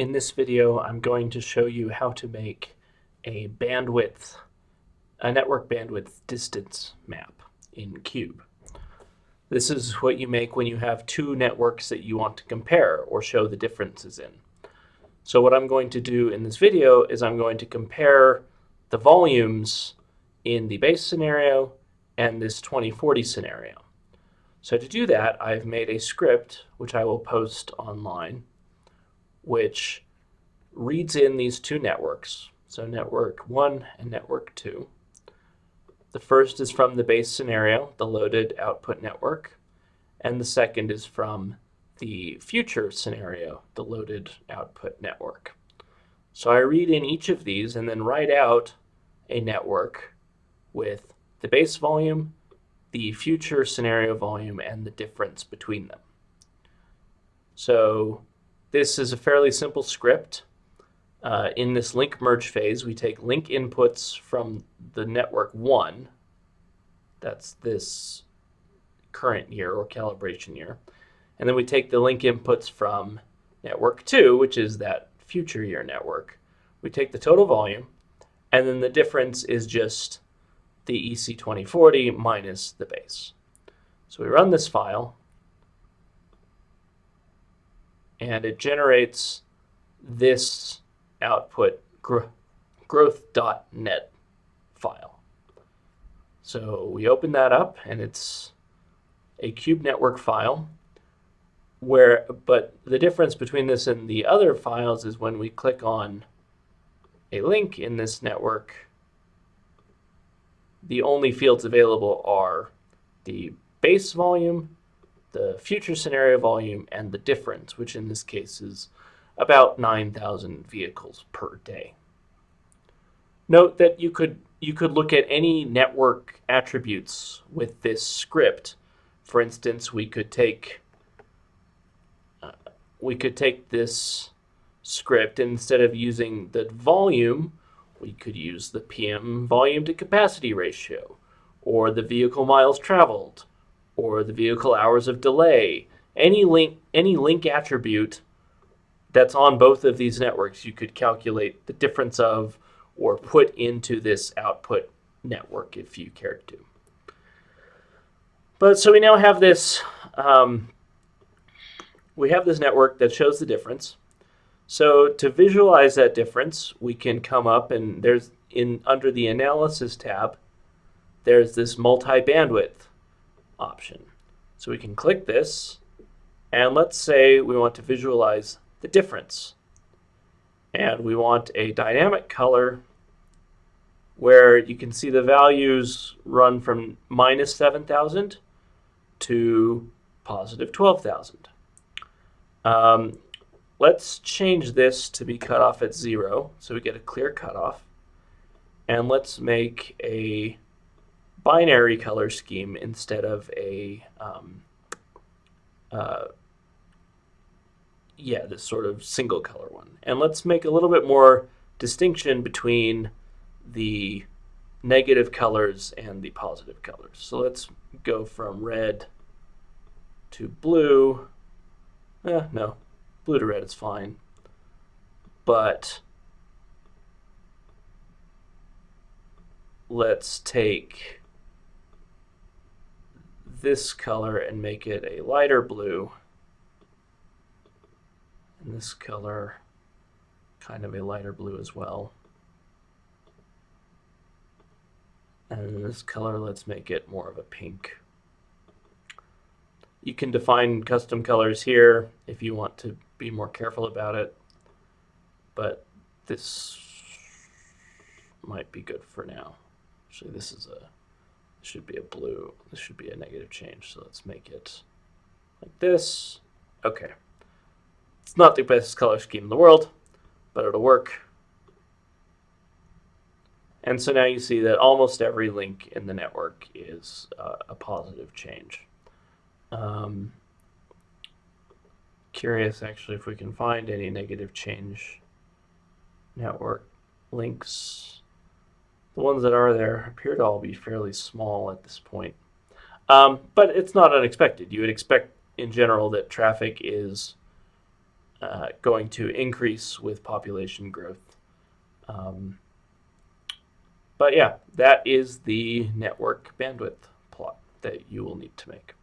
In this video, I'm going to show you how to make a network bandwidth distance map in Cube. This is what you make when you have two networks that you want to compare or show the differences in. So what I'm going to do in this video is I'm going to compare the volumes in the base scenario and this 2040 scenario. So to do that, I've made a script which I will post online, which reads in these two networks, so network 1 and network 2. The first is from the base scenario, the loaded output network, and the second is from the future scenario, the loaded output network. So I read in each of these and then write out a network with the base volume, the future scenario volume, and the difference between them. So this is a fairly simple script. In this link merge phase, we take link inputs from the network 1, that's this current year or calibration year, and then we take the link inputs from network 2, which is that future year network. We take the total volume, and then the difference is just the EC2040 minus the base. So we run this file, and it generates this output growth.net file. So we open that up, and it's a Cube network file, but the difference between this and the other files is when we click on a link in this network, the only fields available are the base volume, the future scenario volume, and the difference, which in this case is about 9,000 vehicles per day. Note that you could look at any network attributes with this script. For instance, we could take this script, and instead of using the volume, we could use the PM volume to capacity ratio, or the vehicle miles traveled, or the vehicle hours of delay. Any link attribute that's on both of these networks, you could calculate the difference of or put into this output network if you cared to. But so we now have this. We have this network that shows the difference. So to visualize that difference, we can come up and under the Analysis tab, there's this multi-bandwidth option. So we can click this, and let's say we want to visualize the difference. And we want a dynamic color where you can see the values run from minus 7,000 to positive 12,000. Let's change this to be cut off at 0, so we get a clear cutoff. And let's make a binary color scheme instead of a this sort of single color one. And let's make a little bit more distinction between the negative colors and the positive colors. So let's go from red to blue. No, blue to red is fine. But let's take this color and make it a lighter blue, and this color kind of a lighter blue as well. And this color, let's make it more of a pink. You can define custom colors here if you want to be more careful about it, but this might be good for now. Actually, this should be a blue. This should be a negative change, so let's make it like this. Okay. It's not the best color scheme in the world, but it'll work. And so now you see that almost every link in the network is a positive change. Curious, actually, if we can find any negative change network links. The ones that are there appear to all be fairly small at this point. But it's not unexpected. You would expect, in general, that traffic is going to increase with population growth. But yeah, that is the network bandwidth plot that you will need to make.